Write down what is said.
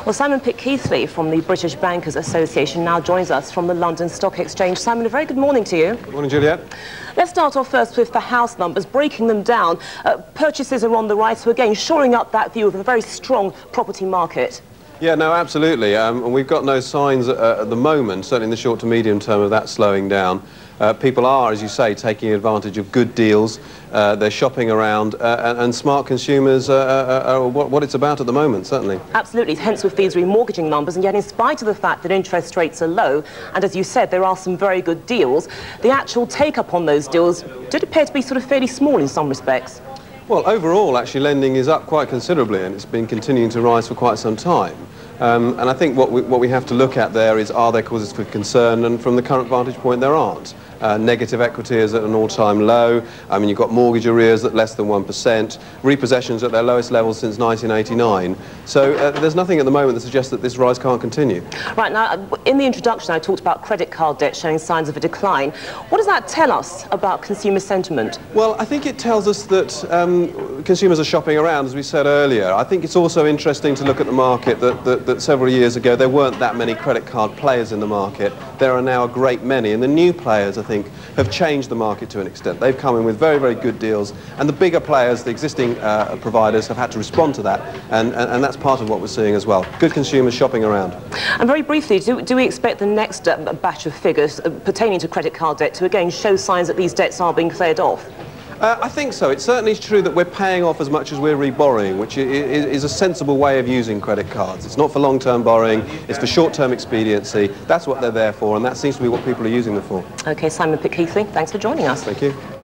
Well, Simon Pitt-Keithley from the British Bankers Association now joins us from the London Stock Exchange. Simon, a very good morning to you. Good morning, Juliet. Let's start off first with the house numbers, breaking them down. Purchases are on the rise, so again, shoring up that view of a very strong property market. Yeah, no, absolutely. And we've got no signs at the moment, certainly in the short to medium term, of that slowing down. People are, as you say, taking advantage of good deals. They're shopping around, and smart consumers are what it's about at the moment, certainly. Absolutely, hence with these remortgaging numbers, and yet in spite of the fact that interest rates are low, and as you said, there are some very good deals, the actual take-up on those deals did appear to be sort of fairly small in some respects. Well, overall, actually, lending is up quite considerably, and it's been continuing to rise for quite some time. And I think what we have to look at there is, are there causes for concern? And from the current vantage point, there aren't. Negative equity is at an all-time low. I mean, you've got mortgage arrears at less than 1%, repossessions at their lowest levels since 1989. So there's nothing at the moment that suggests that this rise can't continue. Right, now, in the introduction, I talked about credit card debt showing signs of a decline. What does that tell us about consumer sentiment? Well, I think it tells us that consumers are shopping around, as we said earlier. I think it's also interesting to look at the market that several years ago there weren't that many credit card players in the market. There are now a great many, and the new players, I think, have changed the market to an extent. They've come in with very, very good deals, and the bigger players, the existing providers, have had to respond to that, and that's part of what we're seeing as well. Good consumers shopping around. And very briefly, do we expect the next batch of figures pertaining to credit card debt to again show signs that these debts are being cleared off? I think so. It's certainly true that we're paying off as much as we're reborrowing, which is a sensible way of using credit cards. It's not for long-term borrowing, it's for short-term expediency. That's what they're there for, and that seems to be what people are using them for. OK, Simon Pitt-Keithley, thanks for joining us. Thank you.